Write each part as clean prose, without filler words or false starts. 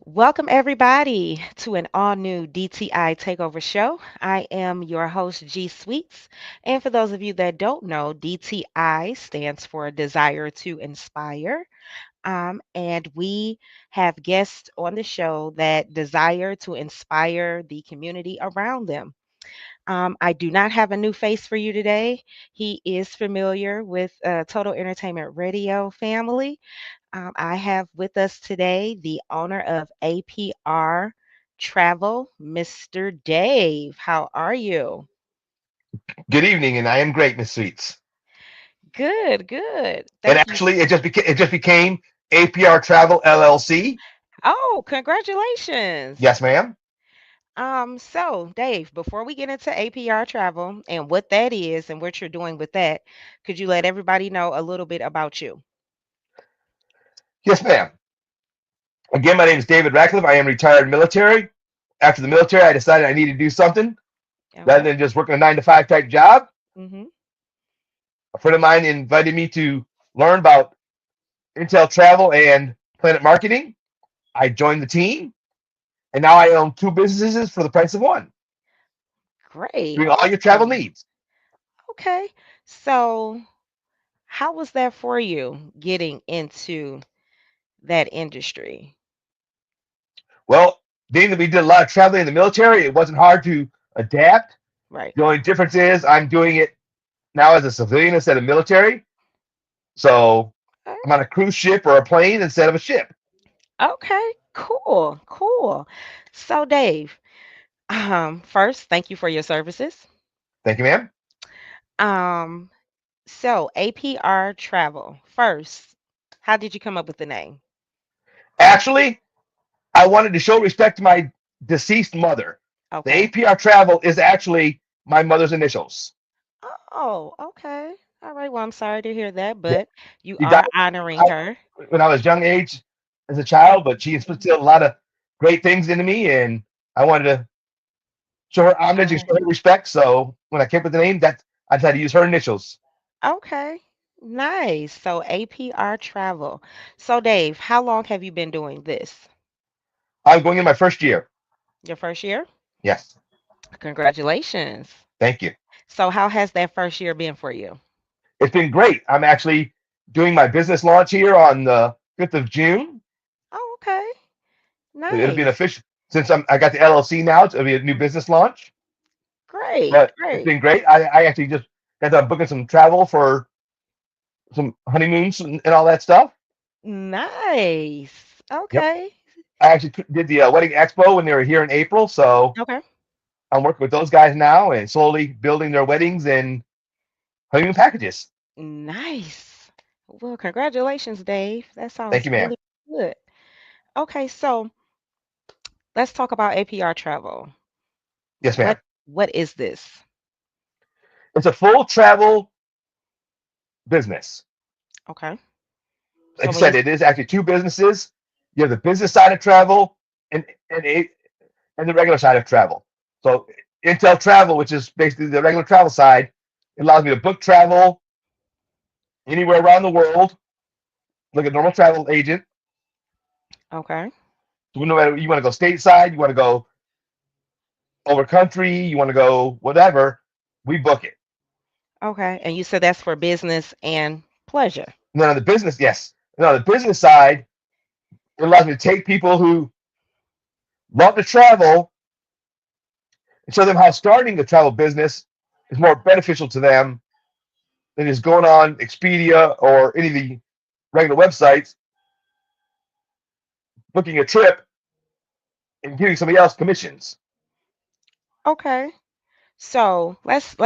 Welcome, everybody, to an all new DTI Takeover show. I am your host, G Sweets. And for those of you that don't know, DTI stands for Desire to Inspire. And we have guests on the show that desire to inspire the community around them. I do not have a new face for you today. He is familiar with Total Entertainment Radio family. I have with us today the owner of APR Travel, Mr. Dave. How are you? Good evening, and I am great, Miss Sweets. Good, good. And Thank you. actually, it just became APR Travel LLC. Oh, congratulations. Yes, ma'am. So Dave, before we get into APR Travel and what that is and what you're doing with that, could you let everybody know a little bit about you? Yes, ma'am. Again, my name is David Ratcliff. I am retired military. After the military, I decided I needed to do something rather Okay. than just working a 9 to 5 type job. Mm-hmm. A friend of mine invited me to learn about Intel Travel and Planet Marketing. I joined the team, and now I own two businesses for the price of one, Great. doing all your travel Awesome. needs. Okay. So how was that for you getting into that industry? Well, being that we did a lot of traveling in the military, it wasn't hard to adapt. Right. The only difference is I'm doing it now as a civilian instead of military. So Okay. I'm on a cruise ship or a plane instead of a ship. Okay. Cool. Cool. So, Dave, first, thank you for your services. Thank you, ma'am. Um, so APR Travel. First, how did you come up with the name? Actually, I wanted to show respect to my deceased mother. The Okay. APR travel is actually my mother's initials. Oh, okay. All right. Well, I'm sorry to hear that, Yeah, but you she died are honoring her. when I was young age as a child, but she instilled a lot of great things into me, and I wanted to show her homage and Uh, show her respect. So when I came up with the name, that I decided to use her initials. okay. Nice. So APR Travel. So, Dave, how long have you been doing this? I'm going in my first year. Your first year? Yes, Congratulations. thank you. So how has that first year been for you? It's been great. I'm actually doing my business launch here on the 5th of June. Oh, okay. It'll be an Nice. official, since I got the LLC now, it'll be a new business launch. Great. But it's Great. been great. I actually just got done booking some travel for some honeymoons and all that stuff. Nice. Yep. Okay. I actually did the wedding expo when they were here in April. So Okay. I'm working with those guys now and slowly building their weddings and honeymoon packages. Nice. Well, congratulations, Dave. That Thank sounds you, ma'am. really good. Okay, so let's talk about APR travel. Yes, What ma'am. what is this? It's a full travel business. Okay. Like So I when you said, it is actually two businesses. You have the business side of travel and and the regular side of travel. So Intel Travel, which is basically the regular travel side, it allows me to book travel anywhere around the world, like a normal travel agent. Okay. So no matter you want to go stateside, you want to go over country, you want to go whatever, we book it. Okay. And you said that's for business and pleasure. And then on the business, yes. And on the business side, it allows me to take people who love to travel and show them how starting the travel business is more beneficial to them than just going on Expedia or any of the regular websites, booking a trip and giving somebody else commissions. Okay. So let's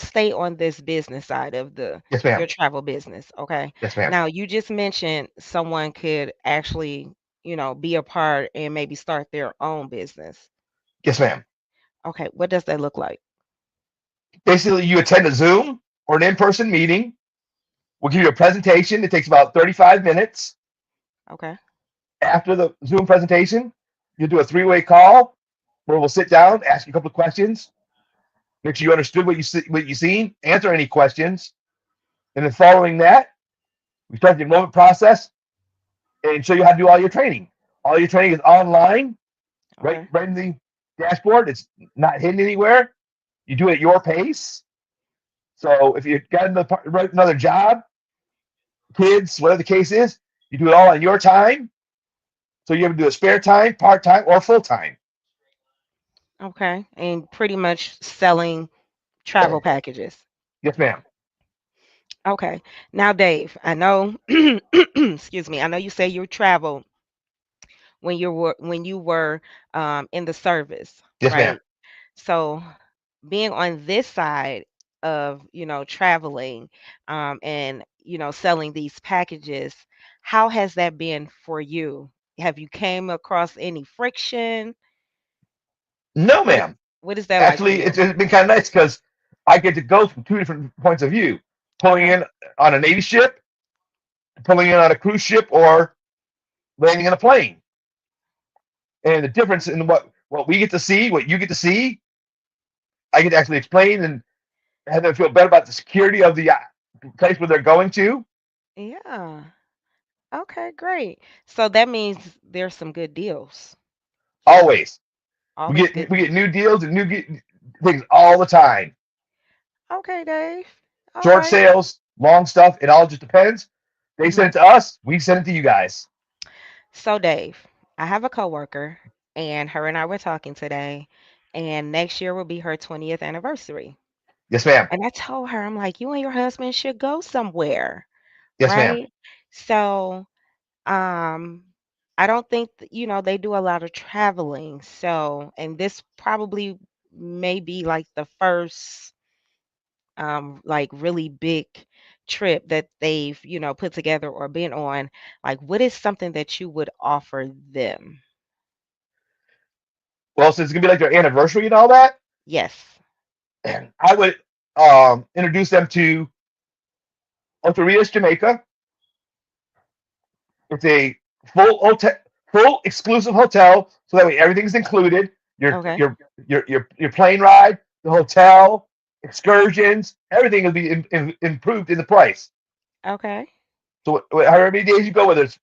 stay on this business side of the Yes, your ma'am. travel business, okay? Yes, ma'am. Now you just mentioned someone could actually, be a part and maybe start their own business. Yes, ma'am. Okay, what does that look like? Basically, you attend a Zoom or an in-person meeting. We'll give you a presentation. It takes about 35 minutes. Okay. After the Zoom presentation, you'll do a three-way call where we'll sit down, ask you a couple of questions, make sure you understood what you seen, answer any questions, and then following that, we start the enrollment process and show you how to do all your training. All your training is online, right, Okay. right in the dashboard. It's not hidden anywhere. You do it at your pace. So if you got another job, kids, whatever the case is, you do it all on your time. So you ever do a spare time, part time, or full time. Okay. And pretty much selling travel packages. Yes, ma'am. Okay. Now, Dave, I know, excuse me, I know you say you traveled when you were in the service, Yes, ma'am. right? So, being on this side of, traveling and, selling these packages, how has that been for you? Have you came across any friction? No, What ma'am. what is that like for Actually, you? it's been kind of nice because I get to go from two different points of view: pulling Okay. in on a Navy ship, pulling in on a cruise ship, or landing in a plane. And the difference in what we get to see, what you get to see, I get to actually explain and have them feel better about the security of the place where they're going to. Yeah. Okay, great. So that means there's some good deals. Always, we Always get good we deals. get new deals and things all the time. Okay, Dave. All Short right. sales, long stuff. It all just depends. They Mm-hmm. send it to us. We send it to you guys. So, Dave, I have a coworker, and her and I were talking today, and next year will be her 20th anniversary. Yes, ma'am. And I told her, I'm like, you and your husband should go somewhere, Yes, ma'am. right? So, um, I don't think they do a lot of traveling. So, and this probably may be like the first like really big trip that they've, put together or been on. Like, what is something that you would offer them? Well, since it's gonna be like their anniversary and all that, Yes. I would introduce them to Otorias, Jamaica. It's a full exclusive hotel, so that way everything's included. Your Okay. your your plane ride, the hotel, excursions, everything will be improved in the price. Okay. So however many days you go, whether it's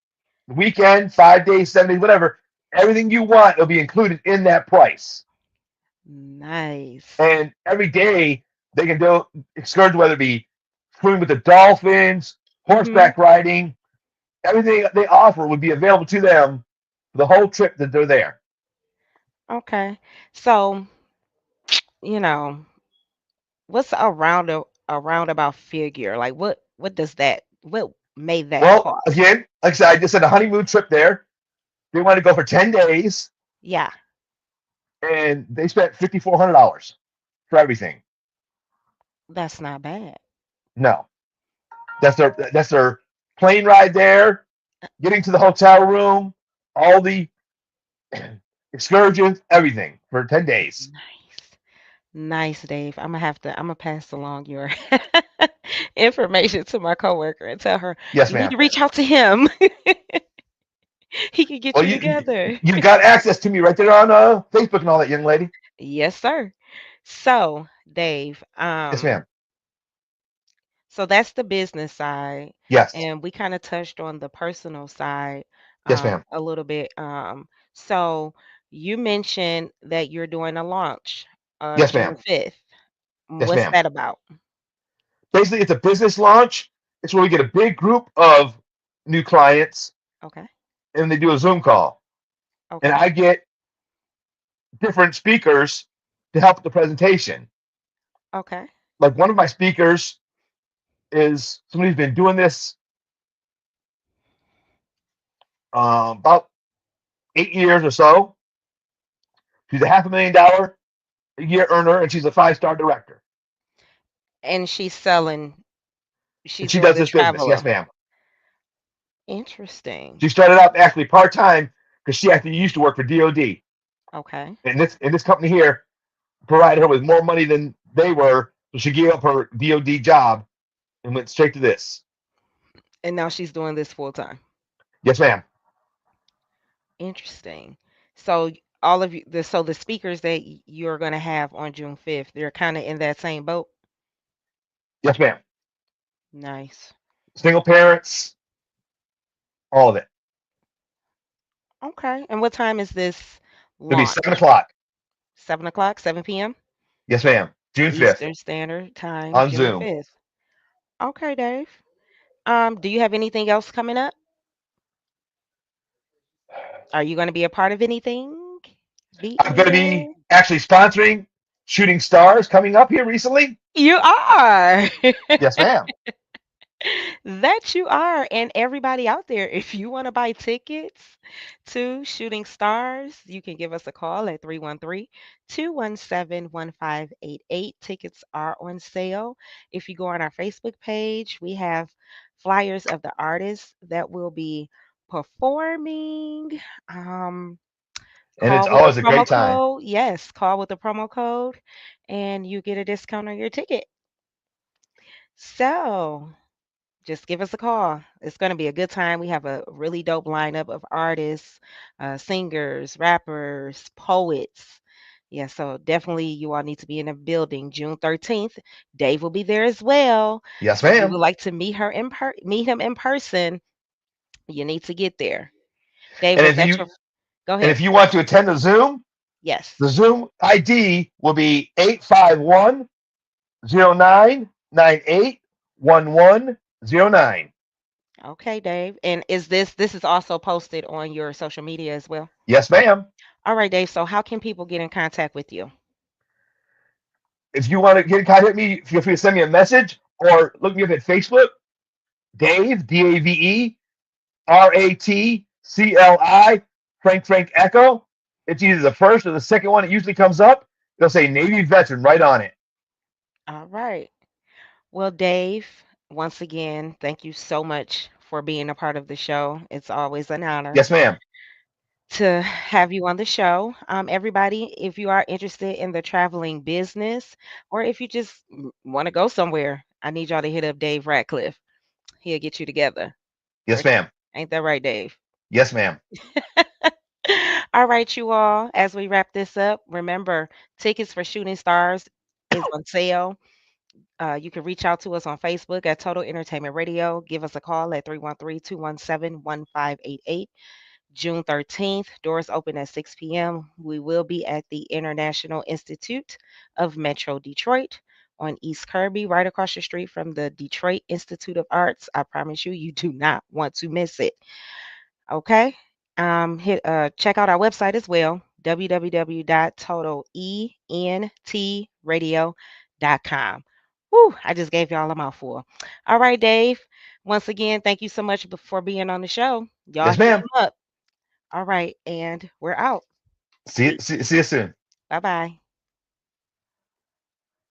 weekend, 5 days, 7 days, whatever, everything you want will be included in that price. Nice. And every day they can do excursions, whether it be swimming with the dolphins, Mhm. horseback riding, everything they offer would be available to them for the whole trip that they're there. Okay. So, you know, what's a roundabout figure? Like what made that Well, cost? again, like I said, I just had a honeymoon trip there. They wanted to go for 10 days Yeah, and they spent $5,400 for everything. that's not bad. No, that's their plane ride there, getting to the hotel room, all the excursions, everything for 10 days. Nice. Nice, Dave. I'm gonna pass along your information to my coworker and tell her Yes, you need ma'am. to reach out to him. He can get Well, you you together. you got access to me right there on Facebook and all that, young lady. Yes, sir. So, Dave, Yes, ma'am. so that's the business side, Yes. and we kind of touched on the personal side Yes, ma'am. a little bit. So you mentioned that you're doing a launch Yes, June ma'am. 5th. Yes, What's ma'am. that about? Basically, it's a business launch. It's where we get a big group of new clients Okay. and they do a Zoom call. And Okay. I get different speakers to help with the presentation. Okay. Like one of my speakers is somebody who's been doing this about 8 years or so. She's a $500,000 a year earner and she's a 5-star director. And she's And she doing does the this business. Yes, traveler. ma'am. Interesting. She started out actually part time because she actually used to work for DOD. Okay. And this company here provided her with more money than they were, so she gave up her DOD job and went straight to this. And now she's doing this full time. Yes, ma'am. Interesting. So all of you, so the speakers that you're going to have on June 5th, they're kind of in that same boat. Yes, ma'am. Nice. Single parents, all of it. Okay. And what time is this It'll be 7 launch? o'clock. 7 o'clock, 7 p.m. Yes, ma'am. June 5th Eastern Standard Time, on June Zoom. 5th. Okay, Dave. Do you have anything else coming up? Are you going to be a part of anything? Be I'm going to be anywhere? actually sponsoring Shooting Stars coming up here recently. You are. Yes, ma'am. That you are. And everybody out there, if you want to buy tickets to Shooting Stars, you can give us a call at 313-217-1588. Tickets are on sale. If you go on our Facebook page, we have flyers of the artists that will be performing. And it's Call with the always a promo great time. code. Yes, call with the promo code and you get a discount on your ticket. So, just give us a call. It's going to be a good time. We have a really dope lineup of artists, singers, rappers, poets. Yeah, so definitely you all need to be in the building June 13th. Dave will be there as well. Yes, If you would ma'am. like to meet him in person, you need to get there. Dave, And was if that you your Go and ahead. if you want to attend Yes. the Zoom ID will be 851-0998-1109. Okay, Dave. And this is also posted on your social media as well? Yes, ma'am. All right, Dave. So how can people get in contact with you? If you want to get in contact with me, feel free to send me a message or look me up at Facebook, Dave, DAVERATCLI, Frank Echo. It's either the first or the second one. It usually comes up. It'll say Navy veteran right on it. All right. Well, Dave, once again, thank you so much for being a part of the show. It's always an honor Yes, ma'am. to have you on the show. Everybody, if you are interested in the traveling business or if you just want to go somewhere, I need y'all to hit up Dave Ratcliff. He'll get you together. For Yes, ma'am. Ain't that right, Dave? Yes, ma'am. All right, you all, as we wrap this up, remember tickets for Shooting Stars is on sale. You can reach out to us on Facebook at Total Entertainment Radio. Give us a call at 313-217-1588. June 13th, doors open at 6 p.m. We will be at the International Institute of Metro Detroit on East Kirby, right across the street from the Detroit Institute of Arts. I promise you, you do not want to miss it. Okay. Check out our website as well, www.totalentradio.com. Whew, I just gave y'all a mouthful. All right, Dave. Once again, thank you so much for being on the show. Y'all Yes, hit ma'am. him up. All right, and we're out. See, Peace. see, see you soon. Bye bye.